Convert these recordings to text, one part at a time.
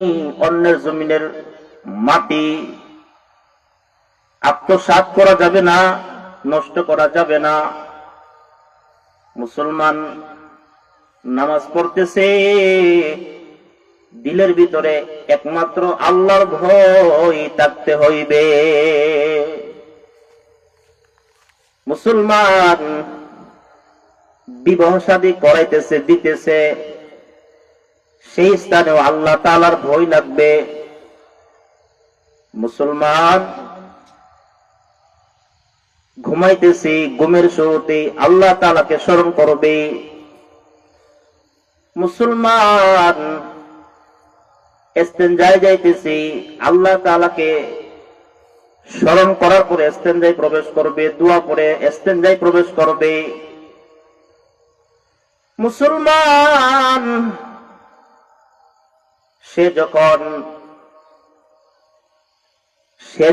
অন্যের জমিনের মাটি আত্মসাৎ করা যাবে না, নষ্ট করা যাবে না। মুসলমান নামাজ পড়তেছে, দিলের ভিতরে একমাত্র আল্লাহর ভয় থাকতে হইবে। মুসলমান বিবাহ শাদী করাইতেছে, দিতেছে, সেই স্থানেও আল্লাহ তাআলার ভয় লাগবে। মুসলমান ঘুমাইতেছি, ঘুমের শুরুতে আল্লাহ তাআলাকে স্মরণ করবে। মুসলমান ইস্তেনজায় যাইতেছি, আল্লাহ তাআলাকে স্মরণ করার পরে ইস্তেনজায় প্রবেশ করবে, দোয়া করে ইস্তেনজায় প্রবেশ করবে। মুসলমান সে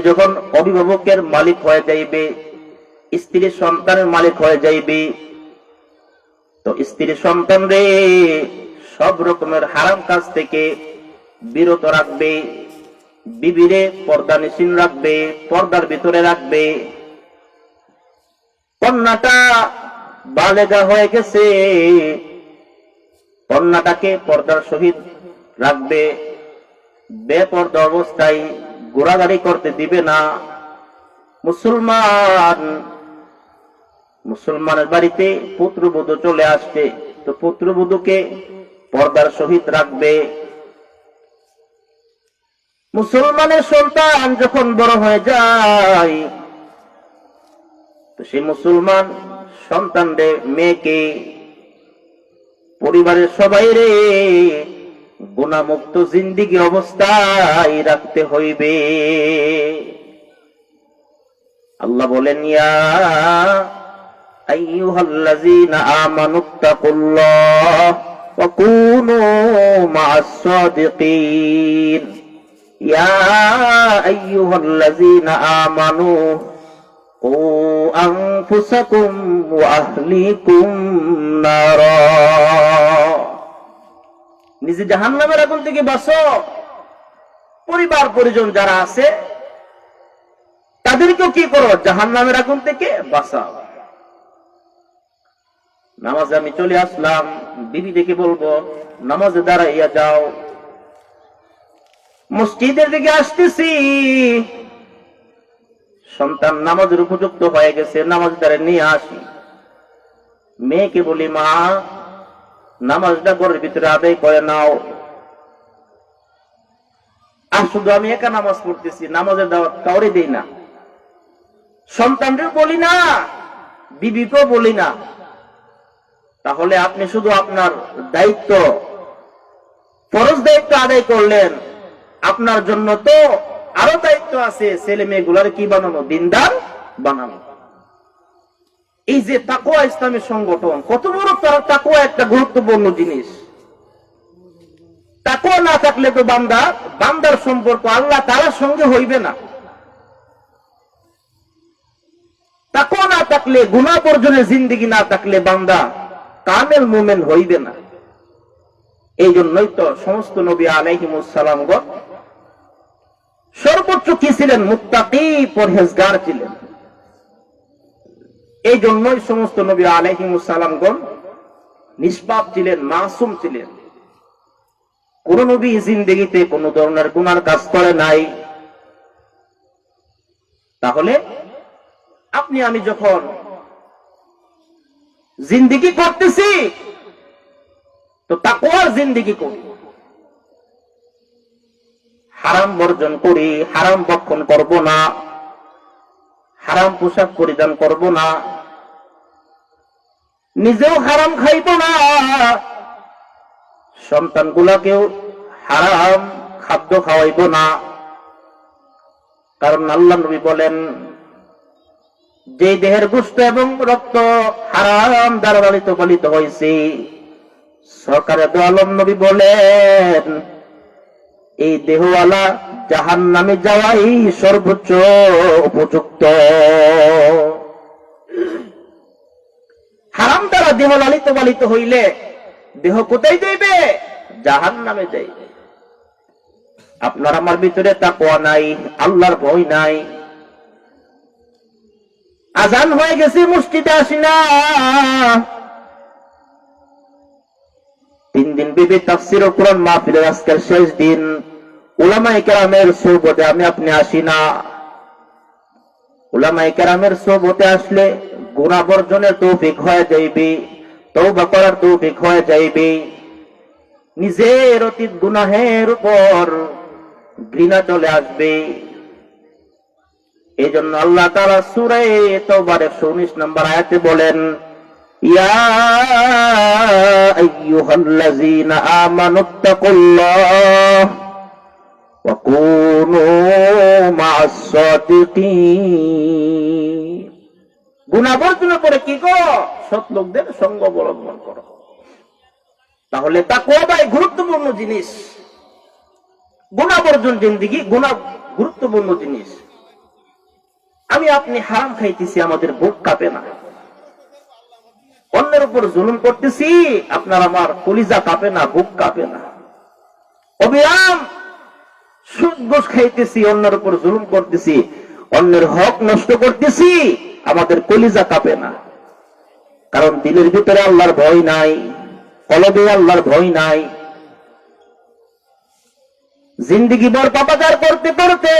যখন অভিভাবকের মালিক হয়ে যাইবে, স্ত্রী সন্তানের মালিক হয়ে যাইবে, তো স্ত্রী সন্তান রে সব রকমের হারাম কাজ থেকে বিরত রাখবে, বিবিরে পর্দা নিশীন রাখবে, পর্দার ভিতরে রাখবে। কন্যাটা বালেগা হয়ে গেছে, কন্যাটাকে পর্দার সহিত রাখবে, বেপর্দা অবস্থায় ঘোরাঘুরি করতে দিবে না। মুসলমানের বাড়িতে পুত্রবধূ চলে আসছে, তো পুত্রবধূকে পর্দার সহিত রাখবে। মুসলমানের সন্তান যখন বড় হয়ে যায়, তো সেই মুসলমান সন্তানদের মেয়েকে পরিবারের সবাই রে গুনাহমুক্ত জিন্দেগি অবস্থায় রাখতে হইবে। আল্লাহ বলেন, ইয়া আইয়ুহাল্লাযীনা আমানুত্তাকুল্লাহ ওয়া কুনু মা'আস সাদিকিন। ইয়া আইয়ুহাল্লাযীনা আমানু কু আনফুসাকুম ওয়া আহলিকুম নারা। নিজে জাহান্নামের আগুন থেকে বাঁচো, পরিবার পরিজন যারা আছে তাদেরকেও কি করো, জাহান্নামের আগুন থেকে বাঁচাও। নামাজে আমি চলে আসলাম, বিবি দেখে বলবো নামাজে দাঁড়াইয়া যাও। মসজিদের দিকে আসতেছি, সন্তান নামাজের উপযুক্ত হয়ে গেছে, নামাজ দ্বারা নিয়ে আসি। মেয়েকে বলি, মা নামাজটা ঘরের ভিতরে আদায় করে নাও। আর শুধু আমি একা নামাজ পড়তেছি, নামাজের দাওয়াত কাউরে দেই না, সন্তানদের বলি না, বিবিকেও বলি না। তাহলে আপনি শুধু আপনার দায়িত্ব, ফরজ দায়িত্ব আদায় করলেন, আপনার জন্য তো আরো দায়িত্ব আছে, ছেলে মেয়েগুলার কি বানানো, দিনদার বানানো। এই যে তাকওয়া ইসলামী সংগঠন, কত বড় তাকওয়া একটা গুরুত্বপূর্ণ জিনিস। তাকওয়া না থাকলে তো বান্দার সম্পর্ক আল্লাহ তাআলার সঙ্গে হইবে না। তাকওয়া না থাকলে, গুনাহ বর্জনের জিন্দেগি না থাকলে বান্দা কামেল মুমিন হইবে না। এই জন্যই তো সমস্ত নবী আলাইহিমুস সালামগণ সর্বোচ্চ কি ছিলেন, মুত্তাকি, পরহেজগার ছিলেন। এই জন্যই সমস্ত নবী আলাইহিমুস সালামগণ নিষ্পাপ ছিলেন, মাসুম ছিলেন। কোন নবী জিন্দেগিতে কোন ধরনের গুনার কাজ করে নাই। তাহলে আপনি আমি যখন জিন্দেগি করতেছি, তো তাকওয়ার জিন্দেগি করি, হারাম বর্জন করি, হারাম ভক্ষণ করব না, হারাম পোশাক পরিধান করব না, নিজেও হারাম খাইব না, সন্তানগুলাকেও হারাম খাদ্য খাওয়াইব না। কারণ আল্লাহ নবী বলেন, যে দেহের গোশত এবং রক্ত হারাম দ্বারা লালিত পালিত হয়েছে, সরকারে দো আলম নবী বলেন, এই দেহওয়ালা জাহান্নামে যাওয়াই সর্বোচ্চ উপযুক্ত। হারাম দ্বারা দেহ লালিত পালিত হইলে দেহ কোথায় যাইবে? জাহান্নামে যাইবে। আপনার আমার ভিতরে তাকওয়া নাই, আল্লাহর ভয় নাই। আজান হয়ে গেছে, মসজিদে আসি না। 3 দিন বিবি তাফসীর ও কোরআন মাহফিলের আজকের শেষ দিন, উলামায়ে কেরামের সোহবতে আমি আপনি আসি না। উলামায়ে কেরামের সোহবতে আসলে গুনাহ বর্জনের তৌফিক হয়ে যাইবে, তওবা করার তৌফিক হয়ে যাইবে। নিজের অতীত গুনাহের উপর ঘৃণা চলে আসবে। এই জন্য আল্লাহ তাআলা সূরা তাওবার 119 নম্বর আয়াতে বলেন, ইয়া আইয়ুহাল্লাযীনা আমানুত্তাকুল্লাহ ওয়া কুনু মা'আস সাদিকিন। গুনাহ বর্জন করে কি গো? সৎ লোকদের সঙ্গ অবলম্বন করো। তাহলে তাকওয়া ভাই গুরুত্বপূর্ণ জিনিস। গুনাহ বর্জন জিন্দেগি, গুনাহ গুরুত্বপূর্ণ জিনিস। আমি আপনি হারাম খাইতেছি, আমাদের বুক কাঁপে না। অন্যের উপর জুলুম করতেছি, আপনার আমার কলিজা কাঁপে না, বুক কাঁপে না। অবিরাম সুদ ঘুষ খাইতেছি, অন্যের উপর জুলুম করতেছি, অন্যের হক নষ্ট করতেছি, আমাদের কলিজা কাঁপে না। কারণ দিলের ভিতরে আল্লাহর ভয় নাই, কলবে আল্লাহর ভয় নাই। জিন্দেগি ভর পাপাচার করতে করতে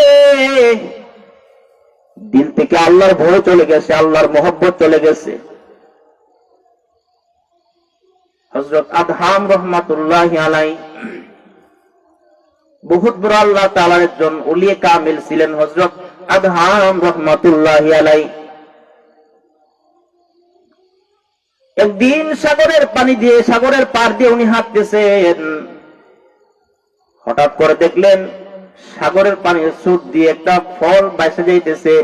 দিল থেকে আল্লাহর ভয় চলে গেছে, আল্লাহর মহব্বত চলে গেছে। হযরত আদহাম রাহমাতুল্লাহি আলাইহি বহুত বড় আল্লাহ তাআলার একজন ওলিয়ে কামিল ছিলেন। হযরত আদহাম রাহমাতুল্লাহি আলাইহি একদিন সাগরের পানি দিয়ে, সাগরের পার দিয়ে উনি হাঁটতেছেন। হঠাৎ করে দেখলেন সাগরের পানির স্রোত দিয়ে একটা ফল ভাসে যাইতেছে।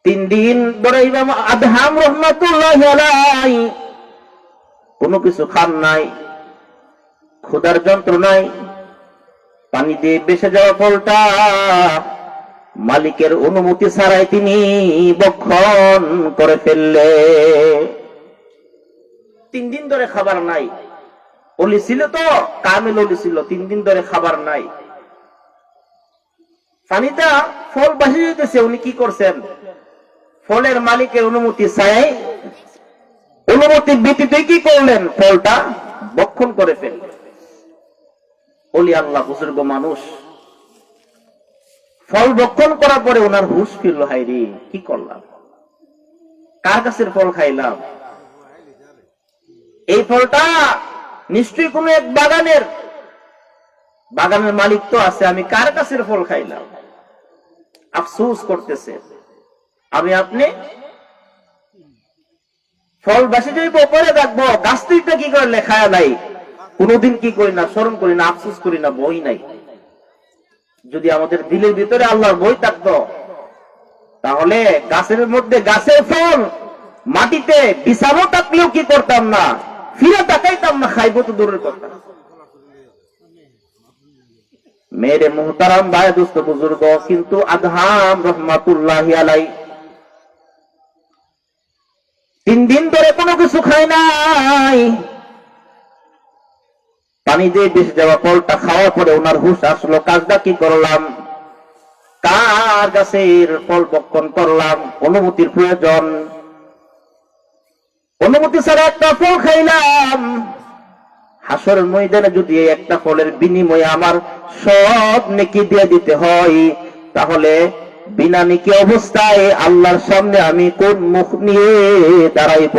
3 দিন ধরে ইমাম আদহাম রাহমাতুল্লাহি আলাইহি কোনো কিছু খান নাই, ক্ষুধার যন্ত্রণায় পানি দিয়ে ভেসে যাওয়া ফলটা মালিকের অনুমতি ছাড়াই তিনি ভক্ষণ করে ফেললে। 3 দিন ধরে খাবার নাই। ওলি ছিল তো, কামেল ওলি ছিল। 3 দিন ধরে খাবার নাই। পানিটা ফল ভাসে যেতেছে, উনি কি করছেন? ফলের মালিকের অনুমতি চাই, অনুমতি ব্যতীত কি করলেন? ফলটা ভক্ষণ করে ফেললেন। ওলি আল্লাহ, বুজুর্গ মানুষ। ফল ভক্ষণ করার পরে ওনার হুঁশ ফিরল, হায়রে কি করলাম, কার গাছের ফল খাইলাম? এই ফলটা নিশ্চয়ই কোন এক বাগানের মালিক তো আছে, আমি কার গাছের ফল খাইলাম? আফসোস করতেছে। আমি আপনি ফল বাসে যাইব, পরে দেখবো গাছ তুইটা কি করে লেখায় নাই, কোনদিন কি করি না, শরম করি না, আফসোস করি না, বই নাই। যদি আমাদের দিলের ভিতরে আল্লাহর বই থাকতো, তাহলে গাছের মধ্যে গাছের ফল মাটিতে বিছানো থাকলেও কি করতাম না, ফিরে তাকাইতাম না, খাইবো তো দূরের কথা। মেরে মুহতারাম ভাই, দোস্ত বুজুর্গ, কিন্তু আদহাম রাহমাতুল্লাহি আলাইহি 3 দিন ধরে কোনো কিছু খায় নাই। পানি দিয়ে ভেসে যাওয়া ফলটা খাওয়ার পরে ওনার হুঁশ আসলো, কাজটা কি করলাম, কার গাছের ফল ভক্ষণ করলাম? অনুমতির প্রয়োজন। অনুমতি ছাড়া একটা ফল খাইলাম। হাসরের ময়দানে যদি একটা ফলের বিনিময়ে আমার সব নেকি দিয়ে দিতে হয়, তাহলে বিনা নেকি অবস্থায় আল্লাহর সামনে আমি কোন মুখ নিয়ে দাঁড়াইব?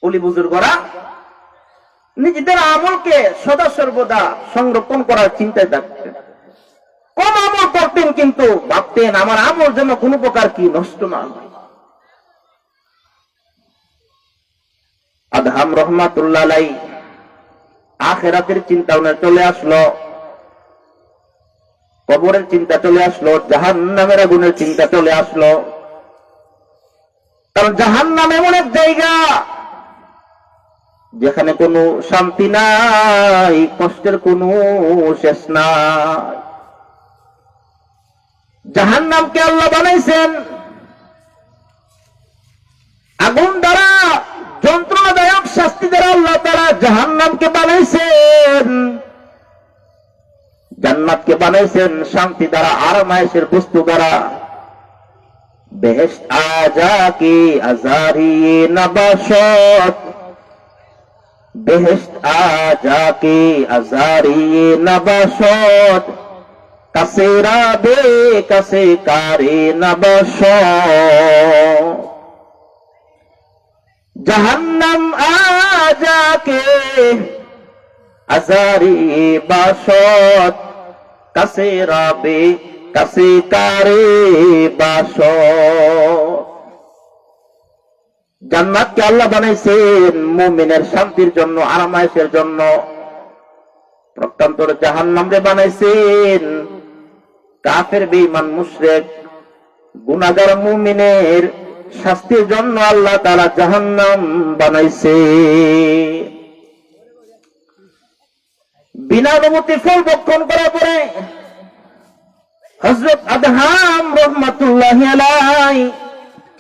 ওলি বুজুর্গরা নিজেদের আমলকে সদা সর্বদা সংরক্ষণ করার চিন্তায় থাকতেন। কম আমল করতেন, কিন্তু ভাবতেন আমার আমল যেন কোনো প্রকার কি নষ্ট না হয়। আদহাম রাহমাতুল্লাহি আলাইহি আখিরাতের চিন্তা ওনার চলে আসলো, কবরের চিন্তা চলে আসলো, জাহান্নামের আগুনের চিন্তা চলে আসলো। কারণ জাহান্নাম এমন এক জায়গা যেখানে কোনো শান্তি নাই, কষ্টের কোনো শেষ নাই। জাহান্নামকে আল্লাহ বানাইছেন আগুন দ্বারা যন্ত্রণাদায়ক শাস্তি দ্বারা আল্লাহ তাআলা জাহান্নামকে বানাইছেন, জান্নাতকে বানাইছেন শান্তি দ্বারা, আরামায়েশের বস্তু দ্বারা। বেহেশত আজা কি আজারি নবাশত, বেহেশত আজা কি আজারি নবাশত, কাসেরা বে কাসে কারে নবাশত। जहन्नम आजा के अजारी बाशत, कसे राबे कसे कारे बाशत। জান্নাতকে আল্লাহ বানাইছেন মুমিনের শান্তির জন্য, আরামায়েশের জন্য। প্রত্যন্তরে জাহান্নামরে বানাইছেন কাফের, বেঈমান, মুশরিক, গুনাহগার মুমিনের শাস্তির জন্য আল্লাহ তাআলা জাহান্নাম বানাইছে। বিনা অনুমতি ফল ভক্ষণ করার পরে হযরত আদহাম রাহমাতুল্লাহি আলাইহি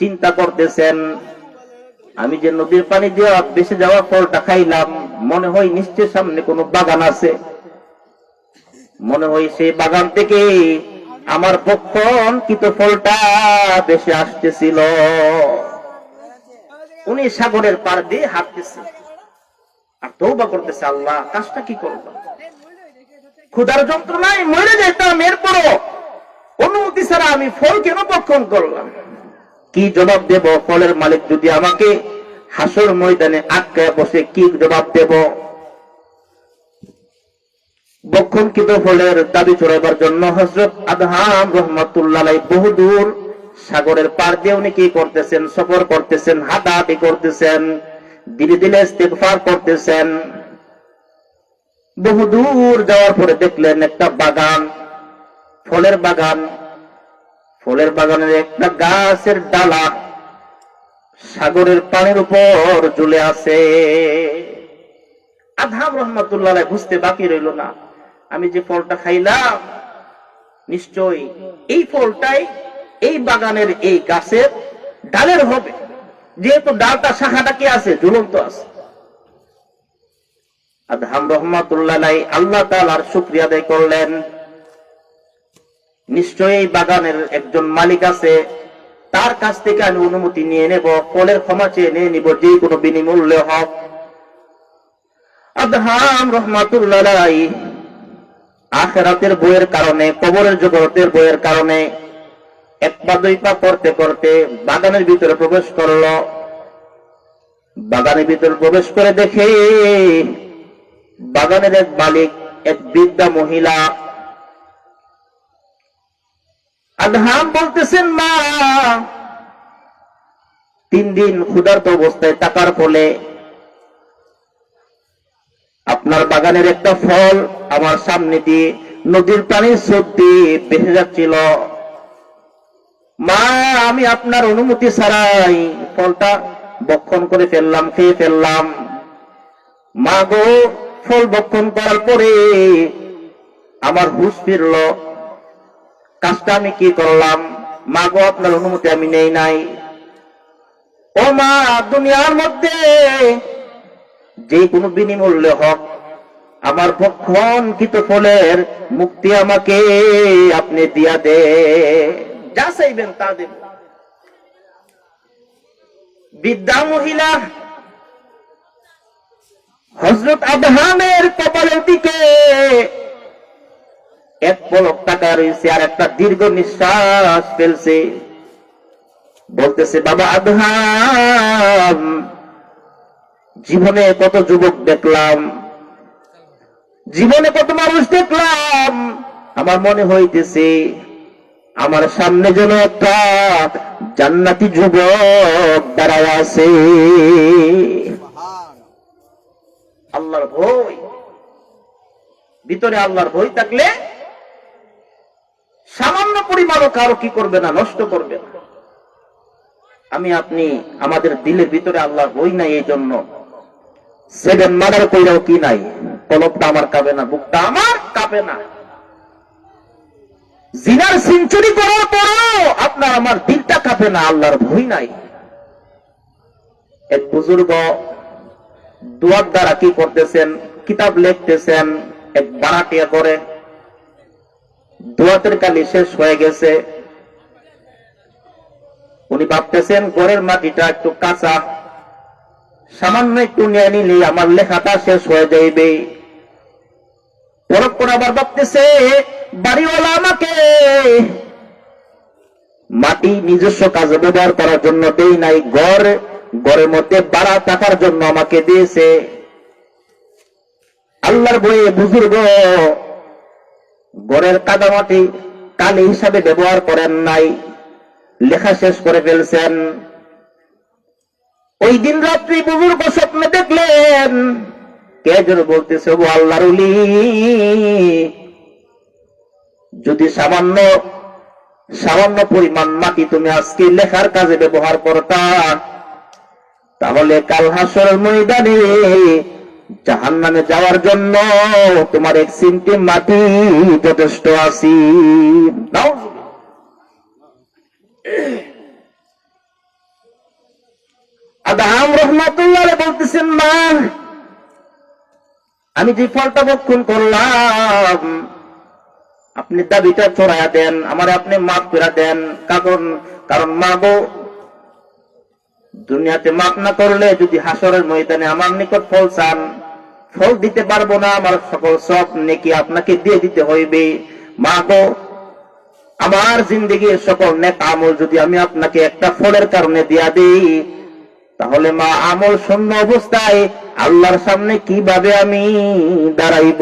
চিন্তা করতেছেন, আমি যে নদীর পানি দিয়ে ভেসে যাওয়া ফলটা খাইলাম, মনে হয় নিশ্চয় সামনে কোনো বাগান আছে, মনে হয় সেই বাগান থেকে আমার ভক্ষণকৃত ফলটা ভেসে আসতেছিল। উনি সাগরের পার দিয়ে হাঁটতেছে আর তওবা করতেছে, আল্লাহ কাজটা কি করলাম, ক্ষুধার যন্ত্রণায় মরে যেতাম, এরপরও অনুমতি ছাড়া আমি ফল কেন ভক্ষণ করলাম? কি জবাব দেব? ফলের মালিক যদি আমাকে হাসর ময়দানে আটকায় বসে কি জবাব দেব? ভক্ষণকৃত ফলের দাবি চড়াইবার জন্য হযরত আদহাম রাহমাতুল্লাহ আলাইহি বহুদূর সাগরের পার দিয়ে উনি কি করতেছেন? সফর করতেছেন, হাঁটাহাঁটি করতেছেন, ধীরে ধীরে ইস্তেগফার করতেছেন। বহুদূর যাওয়ার পরে দেখলেন একটা বাগান, ফলের বাগান। ফলের বাগানের একটা গাছের ডালা সাগরের পানির উপর ঝুলে আছে। আদহাম রাহমাতুল্লাহ আলাইহি বুঝতে বাকি রইল না, আমি যে ফলটা খাইলাম নিশ্চয়ই এই ফলটাই এই বাগানের এই গাছের ডালের হবে, যেহেতু ডালটা শাখাটা কি আছে, ঝুলন্ত আছে। আদহাম রাহমাতুল্লাহ আলাইহি আল্লাহ তাআলার শুকরিয়া আদায় করলেন, নিশ্চয়ই এই বাগানের একজন মালিক আছে, তার কাছ থেকে আমি অনুমতি নিয়ে নেব, ফলের ক্ষমা চেয়ে নিয়ে নিব, যে কোনো বিনিমূল্যে হোক। আদহাম রাহমাতুল্লাহ আলাইহি আখিরাতের বইয়ের কারণে, কবরের জগতের বইয়ের কারণে এক পা দুই পা করতে করতে বাগানের ভিতরে প্রবেশ করল। বাগানের ভিতরে প্রবেশ করে দেখে বাগানের এক মালিক, এক বৃদ্ধা মহিলা। আদহাম বলতেছেন, মা 3 দিন ক্ষুধার্ত অবস্থায় থাকার ফলে আপনার বাগানের একটা ফল আমার সামনে দিয়ে নদীর পানির স্রোত দিয়ে ভেসে যাচ্ছিল। মা, আমি আপনার অনুমতি ছাড়াই ফলটা ভক্ষণ করে ফেললাম, খেয়ে ফেললাম। মা গো, ফল ভক্ষণ করার পরে আমার হুঁশ ফিরল, কাজটা আমি কি করলাম? মা গো, আপনার অনুমতি আমি নেই নাই। ও মা, দুনিয়ার মধ্যে যে কোনো বিনিমূল্যে হোক আমার ভক্ষণকৃত ফলের মুক্তি আমাকে আপনি দিয়া দে, যা চাইবেন তা দেব। বৃদ্ধা মহিলা হযরত আদহামের কপালের দিকে এক পলক তাকায় রয়েছে আর একটা দীর্ঘ নিঃশ্বাস ফেলছে। বলতেছে, বাবা আদহাম, জীবনে কত যুবক দেখলাম, জীবনে কত মানুষ দেখলাম, আমার মনে হইতেছে আমার সামনে যেন একটা জান্নাতি যুবক দাঁড়ায় আছে। আল্লাহর ভয়, ভিতরে আল্লাহর ভয় থাকলে সামান্য পরিমাণও কারো কি করবে না, নষ্ট করবে না। আমি আপনি আমাদের দিলের ভিতরে আল্লাহর ভয় নাই, এই জন্য 7 মার্ডার কইরাও কি নাই, কলবটা আমার কাঁপে না, বুকটা আমার কাঁপে না। জিনার সেঞ্চুরি করার পরও আপনার আমার দিলটা কাঁপে না, আল্লাহর ভয় নাই। এক বুজুর্গ দোয়ার দ্বারা কি করতেছেন, কিতাব লিখতেছেন, এক বারাটিয়া করে দোয়াতের কালি শেষ হয়ে গেছে। উনি ভাবতেছেন ঘরের মাটিটা একটু কাঁচা, সামান্য একটু নিয়ে নিলে আমার লেখাটা শেষ হয়ে যাইবে। পরক্ষণ আবার ভাবতেছে বাড়িওয়ালা আমাকে মাটি নিজস্ব কাজে ব্যবহার করার জন্য দেই নাই, ঘরের মধ্যে বাড়া থাকার জন্য আমাকে দিয়েছে। আল্লাহর বয়ে বুজুর্গ ঘরের কাদামাটি কালি হিসাবে ব্যবহার করেন নাই, লেখা শেষ করে ফেলছেন। ওই দিন রাত্রি বুজুর্গ স্বপ্নে দেখলেন কে যেন বলতেছে, ও আল্লাহর ওলি, যদি সামান্য পরিমাণ মাটি তুমি আজকে লেখার কাজে ব্যবহার করতা, তাহলে কাল হাসরের ময়দানে জাহান্নামে যাওয়ার জন্য তোমার এক সিমটি মাটি যথেষ্ট আছি। আদম রহমাতুল্লাহ বলতেছেন, মা আমি যে ফলটা ভক্ষণ করলাম আপনি দাবিটা চড়াইয়া দেন, আমার আপনি মাফ করে দেন। কারণ মা গো, দুনিয়াতে মাফ না করলে যদি হাসরের ময়দানে আমার নিকট ফল চান, ফল দিতে পারবো না, আমার সকল সব নেকি আপনাকে দিয়ে দিতে হইবে। মা গো, আমার জিন্দেগির সকল নেক আমল যদি আমি আপনাকে একটা ফলের কারণে দিয়া দিই, তাহলে মা আমল শূন্য অবস্থায় আল্লাহর সামনে কিভাবে আমি দাঁড়াইব?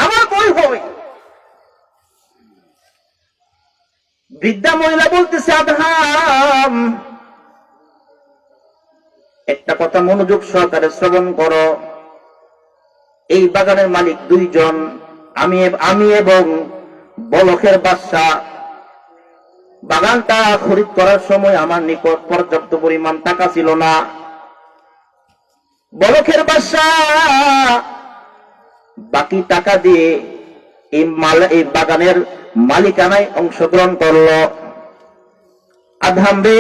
আমার বই হয়। বৃদ্ধা মহিলা বলতেছে, আদম একটা কথা মনোযোগ সহকারে শ্রবণ করো। এই বাগানের মালিক দুইজন, আমি এবং বলখের বাদশা। বাগানটা খরিদ করার সময় আমার নিকট পর্যাপ্ত পরিমাণ টাকা ছিল না। বলখের বাদশা বাকি টাকা দিয়ে এই বাগানের মালিকানায় অংশগ্রহণ করলো। আদম রে,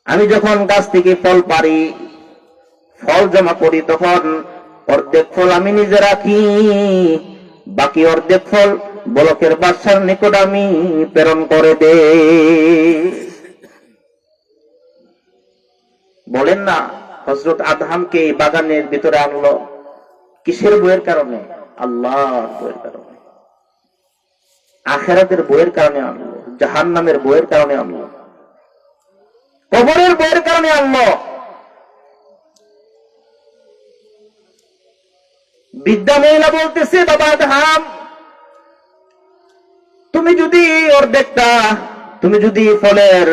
আমি যখন গাছ থেকে ফল পারি, ফল জমা করি, তখন অর্ধেক ফল আমি নিজে রাখি, বাকি অর্ধেক ফল বলকের বাদশার নিকট আমি প্রেরণ করে দে। বলেন না, হযরত আদমকে বাগানের ভিতরে আনলো কিসের বইয়ের কারণে? আল্লাহর বইয়ের কারণে, আখিরাতের বইয়ের কারণে আনলো, জাহান্নামের বইয়ের কারণে আনলো, কবরের বইয়ের কারণে আনলো। বৃদ্ধা মহিলা বলতেছে, বাবা আদম, তুমি যদি ফলের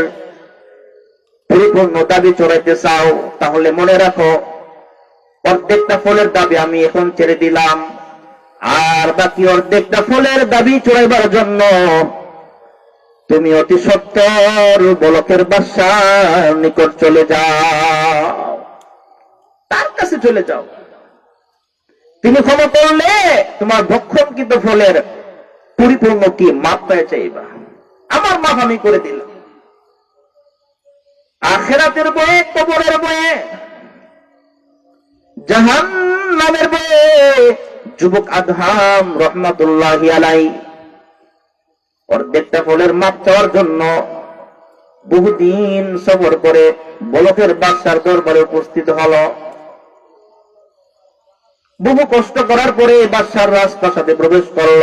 পরিপূর্ণ দাবি চড়াইতে চাও, তাহলে মনে রাখো অর্ধেকটা ফলের দাবি আমি এখন ছেড়ে দিলাম, আর বাকি অর্ধেকটা ফলের দাবি চড়াইবার জন্য তুমি অতি সত্বর বলকের বাদশার নিকট চলে যাও, তার কাছে চলে যাও। তিনি ক্ষমা করলে তোমার ভক্ষণকৃত ফলের পরিপূর্ণ কি মাপ পেয়ে চাইবা, আমার মাপ আমি করে দিলাম। আখিরাতের বয়ে, কবরের বয়ে, জাহান্নামের বয়ে যুবক আদম রহমাতুল্লাহি আলাইহি অর্ধেকটা ফলের মাপ চাওয়ার জন্য বহুদিন সফর করে বলকের বাদশার দরবারে উপস্থিত হল। বহু কষ্ট করার পরে বাদশার রাজপ্রাসাদে প্রবেশ করল।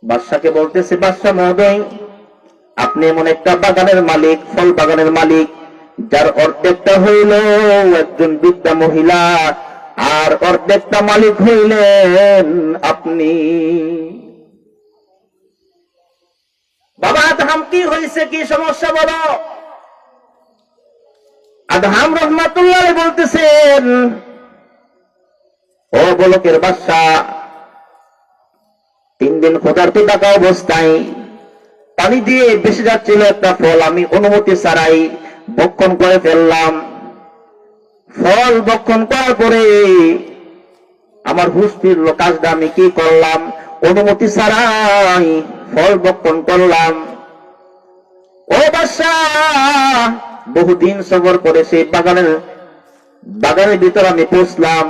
বাদশাকে বলতেছে, বাদশা মহোদয়, আপনি এমন একটা বাগানের মালিক, ফল বাগানের মালিক, যার অর্ধেকটা হইল একজন বৃদ্ধা মহিলা, আর অর্ধেকটা মালিক হইলেন আপনি। বাবা আদম, কি হয়েছে, কি সমস্যা বলো? আদম রহমাতুল্লাহ বলতেছেন, ও বলকের বাদশা, 3 দিন ক্ষুধার্ত থাকা অবস্থায় পানি দিয়ে বেশি যাচ্ছিল একটা ফল, আমি অনুমতি ছাড়াই ভক্ষণ করে ফেললাম। ফল ভক্ষণ করার পরে আমার হুঁশ ফিরল, কাজটা আমি কি করলাম? অনুমতি ছাড়াই ফল ভক্ষণ করলাম। ও বাদশা, বহুদিন সফর করে সেই বাগানের ভিতর আমি পৌঁছলাম।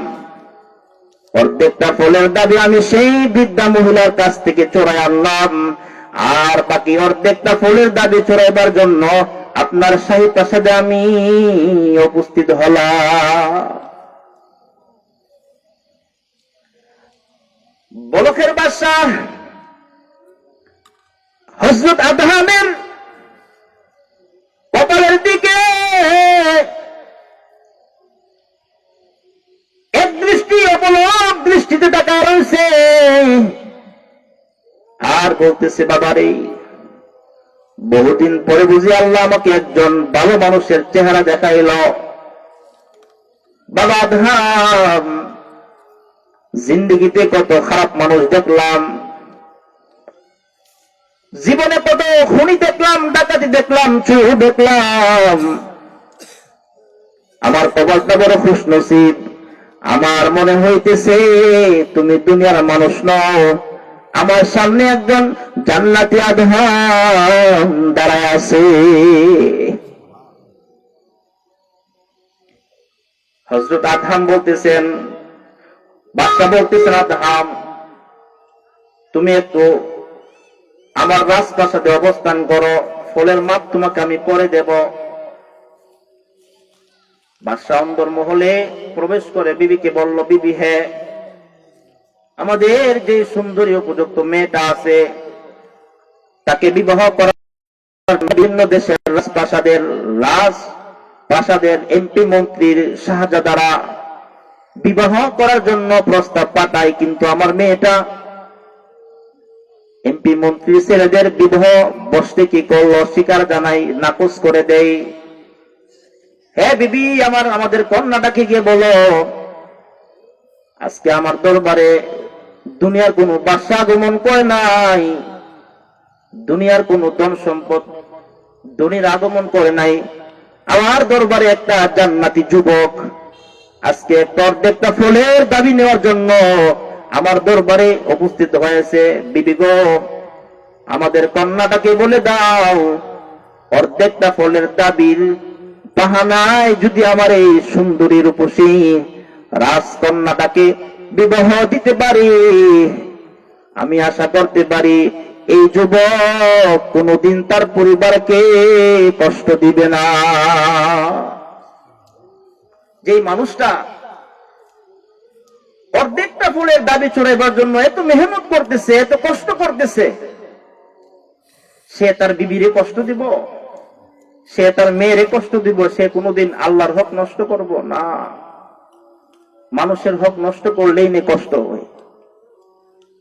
অর্ধেকটা ফলের দাবি আমি সেই বৃদ্ধা মহিলার কাছ থেকে চোরাই আনলাম, আর বাকি অর্ধেকটা ফলের দাবি চোরাইবার জন্য আপনার শাহী প্রাসাদে আমি উপস্থিত হলাম। বলখের বাদশাহ হযরত আদহামের কপালের দিকে এক দৃষ্টি অপলক দৃষ্টিতে তাকায় রয়েছে, আর বলতেছে, বাবারে, বহুদিন পরে বুঝি আল্লাহ আমাকে একজন ভালো মানুষের চেহারা দেখাইল। বাবা আদহাম, জিন্দেগিতে কত খারাপ মানুষ দেখলাম, জীবনে কত খুনি দেখলাম, ডাকাতি দেখলাম, চোর দেখলাম। আমার কপালটা বড় খুশনসিব। আমার মনে হইতেছে তুমি দুনিয়ার মানুষ নও, আমার সামনে একজন জান্নাতি আদহাম দাঁড়ায় আছে। হযরত আদহাম বলতেছেন, বাদশা বলতেছেন, আদহাম, তুমি একটু আমার রাজপ্রাসাদে অবস্থান করো, ফলের মাপ তোমাকে আমি পরে দেব। বাদশা অন্দরমহলে প্রবেশ করে বিবিকে বলল, বিবি, হে, আমাদের যে সুন্দরী উপযুক্ত মেয়েটা আছে তাকে বিবাহ করার বিভিন্ন দেশের রাজপ্রাসাদের এমপি মন্ত্রীর শাহজাদারা বিবাহ করার জন্য প্রস্তাব পাঠায়, কিন্তু আমার মেয়েটা এমপি মন্ত্রী ছেলেদের বিবাহ বসতে কি করলো, স্বীকার জানাই, নাকচ করে দেয়। হ্যাঁ বিবি, আমাদের কন্যাটাকে গিয়ে বলো, আজকে আমার দরবারে দুনিয়ার কোন বাদশা আগমন করে নাই, দুনিয়ার কোন ধন সম্পদ ধনীর আগমন করে নাই, আমার দরবারে একটা জান্নাতি যুবক আজকে অর্ধেকটা ফলের দাবি নেওয়ার জন্য আমার দরবারে উপস্থিত হয়েছে। বিবি গো, আমাদের কন্যাটাকে বলে দাও, অর্ধেকটা ফলের দাবির বাহানায় যদি আমার এই সুন্দরী রূপসী রাজকন্যাটাকে বিবাহ দিতে পারি, আমি আশা করতে পারি এই যুবক কোনদিন তার পরিবারকে কষ্ট দিবে না। যে মানুষটা অর্ধেকটা ফুলের দাবি চড়াইবার জন্য এত মেহনত করতেছে, এত কষ্ট করতেছে, সে তার বিবিরে কষ্ট দিব, সে তার মেয়েরে কষ্ট দিব, সে কোনদিন আল্লাহর হক নষ্ট করব না। মানুষের হক নষ্ট করলেই নে কষ্ট হয়।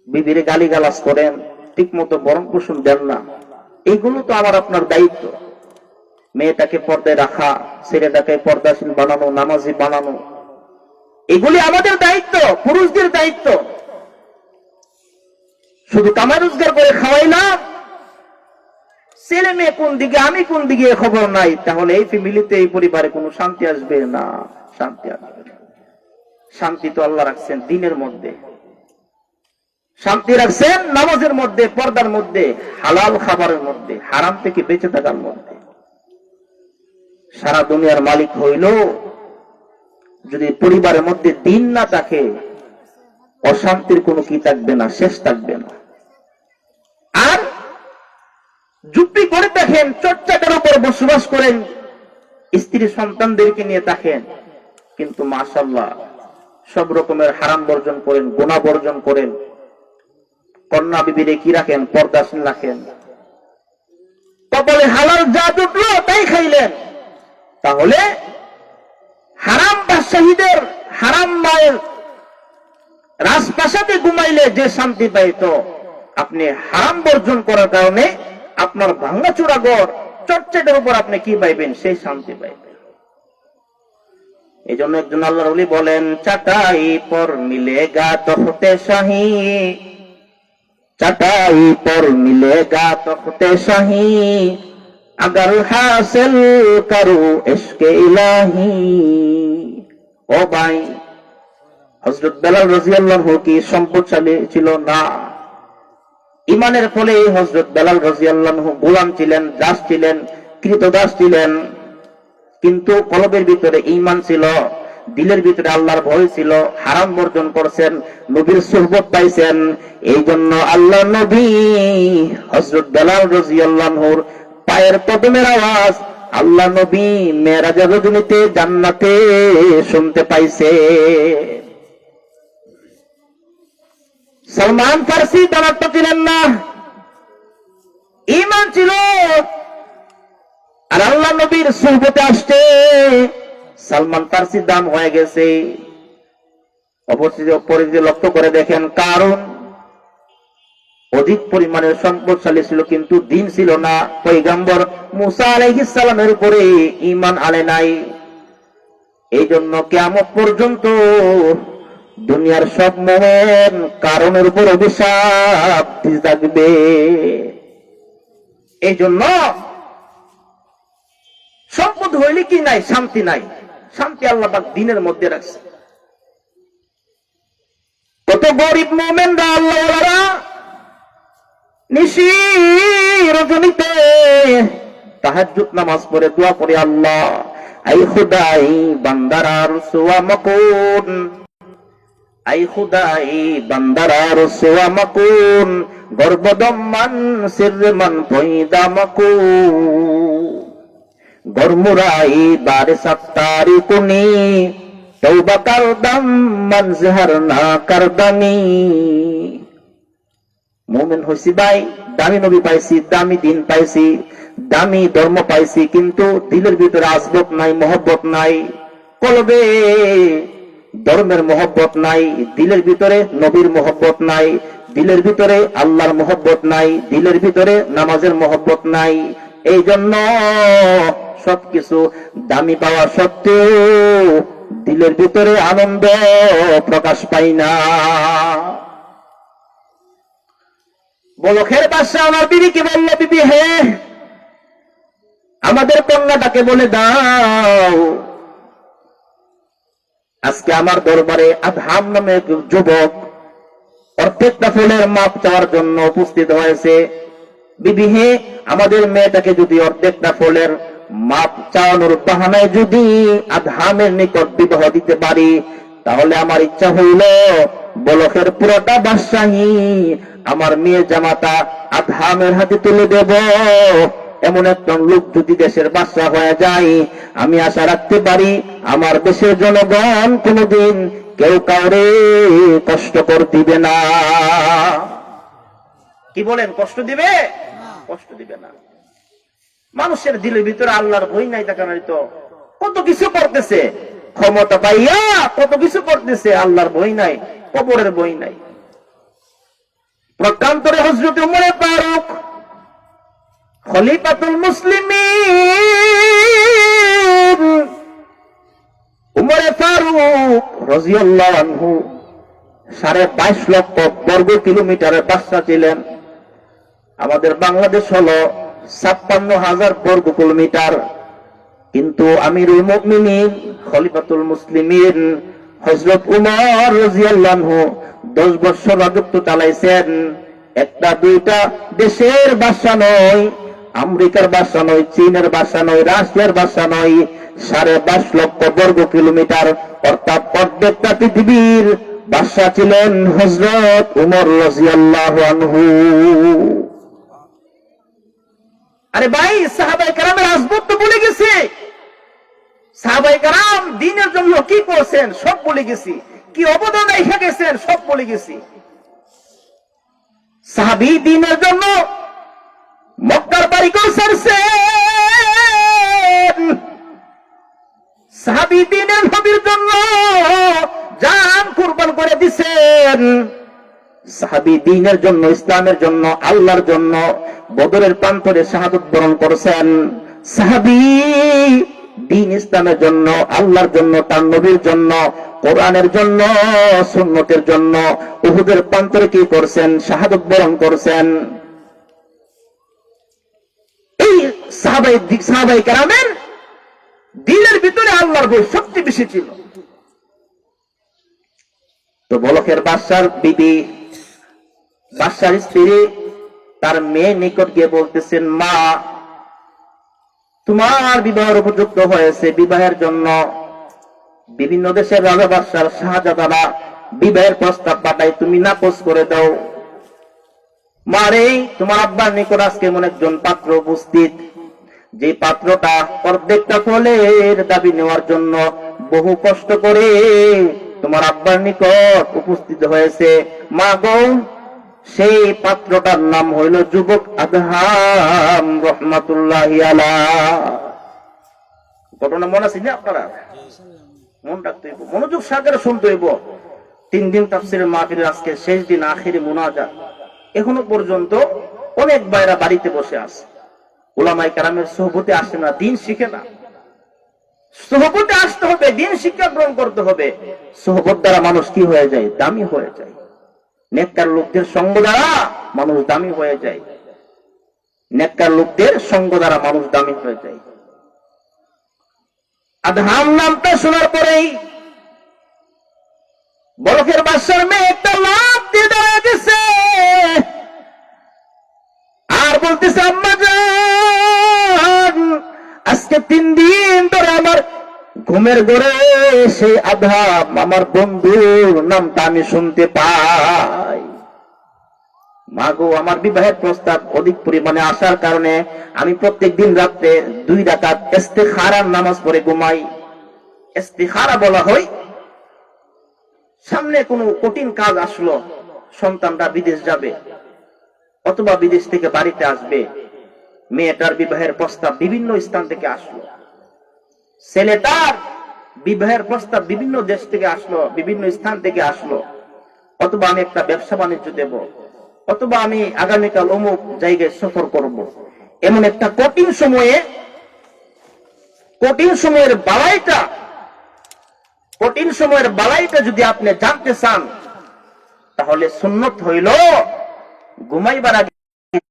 বিবিরে গালিগালাজ করেন, ঠিক মতো বরণ পোষণ দেন না, এইগুলো তো আমার আপনার দায়িত্ব। মেয়েটাকে পর্দায় রাখা, ছেলেটাকে পর্দাশীল বানানো, নামাজি বানানো, এগুলি আমাদের দায়িত্ব, পুরুষদের দায়িত্ব। শুধু কামাই রোজগার করে খাওয়াইলাম, ছেলে মেয়ে কোন দিকে, আমি কোন দিকে খবর নাই, তাহলে এই ফ্যামিলিতে, এই পরিবারে কোনো শান্তি আসবে না, শান্তি আসবে না। শান্তি তো আল্লাহ রাখছেন দিনের মধ্যে, শান্তি রাখছেন নামাজের মধ্যে, পর্দার মধ্যে, হালাল খাবারের মধ্যে, হারাম থেকে বেঁচে থাকার মধ্যে। সারা দুনিয়ার মালিক হইল, যদি পরিবারের মধ্যে দিন না থাকে, অশান্তির কোনো কি থাকবে না, শেষ থাকবে না। আর যুক্তি করে দেখেন, চর্চাটার উপর বসবাস করেন, স্ত্রী সন্তানদেরকে নিয়ে থাকেন, কিন্তু মাশাআল্লাহ সব রকমের হারাম বর্জন করেন, গুনাহ বর্জন করেন, কন্যা বিবিরে কি রাখেন, পর্দাশীল রাখেন, কপালে হালাল যা জুটলো তাই খাইলেন। তাহলে হারাম বাদশাহীদের, হারাম মায়ের রাজপ্রাসাদে ঘুমাইলে যে শান্তি পাইত, আপনি হারাম বর্জন করার কারণে আপনার ভাঙ্গাচোরা ঘর, চটচটের উপর আপনি কি পাইবেন, সেই শান্তি পাইবেন। এই জন্য একজন আল্লাহর ওলি বলেন, চাটাই পর মিলেগা তখতে শাহী, চাটাই পর মিলেগা তখতে শাহী, আগার হাসিল করো ইশকে ইলাহি। ও ভাই, হযরত বেলাল রাদিয়াল্লাহু কি সম্পদশালী ছিল না? ইমানের ফলে হযরত বেলাল রাদিয়াল্লাহু গোলাম ছিলেন, দাস ছিলেন, কৃতদাস ছিলেন। কিন্তু কলবের ভিতরে ঈমান ছিল, দিলের ভিতরে আল্লাহর ভয় ছিল, হারাম বর্জন করছেন, নবীর সুহবত পাইছেন। এই জন্য আল্লাহ নবী হযরত বেলাল রাদিয়াল্লাহু আনহুর পায়ের কদমের আওয়াজ আল্লাহ নবী মেরাজের রজনীতে জান্নাতে শুনতে পাইছে। সালমান ফারসি দানাত্ম ছিলেন না, ঈমান ছিল, আর আল্লাহ নবীর সুহবতে আসছে সালমান ফারসির দাম হয়ে গেছে। অপরিচিত লক্ষ্য করে দেখেন, কারণ অধিক পরিমাণের সম্পদশালী ছিল কিন্তু দিন ছিল না। পয়গম্বর মুসা আলাইহিস সালামের উপরে ঈমান আনে নাই। এই জন্য কিয়ামত পর্যন্ত দুনিয়ার সব মুমিন কারণের উপর অভিশাপ দিতে থাকবে। এই জন্য সম্পদ হইলে কি নাই, শান্তি নাই। শান্তি আল্লাহ পাক দিনের মধ্যে রাখছে। কত গরিব মুমিনরা আল্লাহওয়ালারা নিশি রজনীতে তাহাজ্জুদ নামাজ পড়ে দোয়া করে, আল্লাহ আই খুদাই বান্দারা রুসওয়া মাকুন, আই খুদাই বান্দারা রুসওয়া মাকুন, গর্বদম্মান সিরমান পয়দা মাকুন, গরমুরাই বারে সাত্তারি কুনি, তওবা কারদাম মানজহার না কারদানি। মুমিন হইছি ভাই, দামি নবী পাইছি, দামি দিন পাইছি, দামি ধর্ম পাইছি, কিন্তু দিলের ভিতরে আজবত নাই, মহব্বত নাই। কলবে ধর্মের মহব্বত নাই, দিলের ভিতরে নবীর মহব্বত নাই, দিলের ভিতরে আল্লাহর মহব্বত নাই, দিলের ভিতরে নামাজের মহব্বত নাই। এই জন্য সবকিছু দামি পাওয়া সত্ত্বেও দিলের ভিতরে আনন্দ প্রকাশ পাই না। বলখের বাদশা আমার বিবিকে বলল, বিবি হে, আমাদের কন্যাটাকে বলে দাও আজকে আমার দরবারে আদহাম নামে এক যুবক প্রত্যেকটা ফুলের মাপ চাওয়ার জন্য উপস্থিত হয়েছে। বিবি হে, আমাদের মেয়েটাকে যদি অর্ধেকটা ফুলের মাপ চাওয়ানোর বাহানায় যদি আদহামের নিকট বিবাহ দিতে পারি, তাহলে আমার ইচ্ছা হইল বলখের পুরোটা বাদশাহী আমার মেয়ে জামাতা আদহামের হাতে তুলে দেব। এমন একজন লোক যদি দেশের বাদশা হয়ে যায়, আমি আশা রাখতে পারি আমার দেশের জনগণ কোনদিন কেউ কাউরে কষ্ট করে দিবে না। কি বলেন, কষ্ট দিবে? কষ্ট দিবে না। মানুষের দিলের ভিতরে আল্লাহর ভয় নাই, দেখানোর তো কত কিছু করতেছে, ক্ষমতা পাইয়া কত কিছু করতেছে, আল্লাহর ভয় নাই, কবরের ভয় নাই। প্রকান্তরে হযরত উমর ফারুক খলিফাতুল মুসলিমিন, উমর ফারুক রাদিয়াল্লাহু আনহু 22.5 লক্ষ বর্গ কিলোমিটারের বাদশা ছিলেন। আমাদের বাংলাদেশ হলো 56,000 বর্গ কিলোমিটার, কিন্তু আমিরুল মুমিনিন খলিফাতুল মুসলিমিন হযরত উমর রাদিয়াল্লাহু আনহু 10 বছর রাজত্ব চালাইছেন। একটা দুইটা দেশের বাদশা নয়, আমেরিকার বাদশা নয়, চীনের বাদশা নয়, রাশিয়ার বাদশা নয়, 22.5 লক্ষ বর্গ কিলোমিটার, অর্থাৎ প্রত্যেকটা পৃথিবীর বাদশা ছিলেন হযরত উমর রাদিয়াল্লাহু আনহু। আরে ভাই, সাহাবায়ে কেরামের আজমত তো ভুলে গেছে। সাহাবায়ে কেরাম দ্বীনের জন্য কি করছেন সব ভুলে গেছি, কি অবদান রেখে গেছেন সব ভুলে গেছি। সাহাবী দ্বীনের জন্য মক্কার বাড়ি করছেন, সাহাবী দ্বীনের নবীর জন্য জান কুরবান করে দিছেন, সাহাবী দ্বীনের জন্য, ইসলামের জন্য, আল্লাহর জন্য বদরের প্রান্তরে শাহাদাত বরণ করেছেন। সাহাবী দ্বীন ইসলামের জন্য, আল্লাহর জন্য, তার নবীর জন্য, কোরআনের জন্য, সুন্নতের জন্য উহুদের প্রান্তরে কি করছেন? শাহাদাত বরণ করছেন। এই সাহাবায়ে কেরামের দিলের ভিতরে আল্লাহর ভয় সবচেয়ে বেশি ছিল। তো বলখের বাদশার বিবি, বাদশার স্ত্রী তার মেয়ে নিকট গিয়ে বলতেছেন, মা তোমার বিবাহের উপযুক্ত হয়েছে, বিবাহের জন্য বিভিন্ন দেশের রাজা বাদশার শাহজাদারা বিবাহের প্রস্তাব পাঠায়, তুমি নাকচ করে দাও। মারে, তোমার আব্বার নিকট আজকে এমন একজন পাত্র উপস্থিত, যে পাত্রটা অর্ধেকটা ফলের দাবি নেওয়ার জন্য বহু কষ্ট করে তোমার আব্বার নিকট উপস্থিত হয়েছে। মা গো, সেই পাত্রটার নাম হইল যুবক আদহাম রহমাতুল্লাহি আলাইহি। ঘটনা মনে আছে না আপনারা? মন রাখতে হইব, মনোযোগ সহকারে শুনতে হইব। 3 দিন তাফসীরের মাহফিলের আজকে শেষ দিন, আখিরি মুনাজাত। এখনো পর্যন্ত অনেক ভাইরা বাড়িতে বসে আছে, উলামায়ে কেরামের সোহবতে আসে না, দিন শিখে না। সোহবতে আসতে হবে, দিন শিক্ষা গ্রহণ করতে হবে। সোহবত দ্বারা মানুষ কি হয়ে যায়? দামি হয়ে যায়। নেককার লোকদের সঙ্গ দ্বারা মানুষ দামি হয়ে যায়। নেককার লোকদের সঙ্গ দ্বারা মানুষ দামি হয়ে যায়। আদহাম নামটা শোনার পরেই বরফের বাদশার মেয়ে একটা লাফ দিয়ে দাঁড়িয়ে গেছে আর বলতেছে, আম্মা জান, আজকে 3 দিন ধরে আমার ঘুমের ঘরে সেই আদহাম আমার বন্ধুর নামটা আমি শুনতে পাই। মাগো, আমার বিবাহের প্রস্তাব অধিক পরিমাণে আসার কারণে আমি প্রত্যেক দিন রাত্রে 2 রাকাত ইস্তিখারার নামাজ পড়ে ঘুমাই। ইস্তিখারা বলা হয়, সামনে কোনো কঠিন কাজ আসলো, সন্তানটা বিদেশ যাবে অথবা বিদেশ থেকে বাড়িতে আসবে, মেয়েটার বিবাহের প্রস্তাব বিভিন্ন স্থান থেকে আসলো, ছেলেটার বিবাহের প্রস্তাব বিভিন্ন দেশ থেকে আসলো, বিভিন্ন স্থান থেকে আসলো, অথবা আমি একটা ব্যবসা বাণিজ্য দেব, অথবা আমি আগামীকাল অমুক জায়গায় সফর করব। এমন একটা কঠিন সময়ের বালাইটা যদি আপনি জানতে চান, তাহলে সুন্নত হইল ঘুমাইবার আগে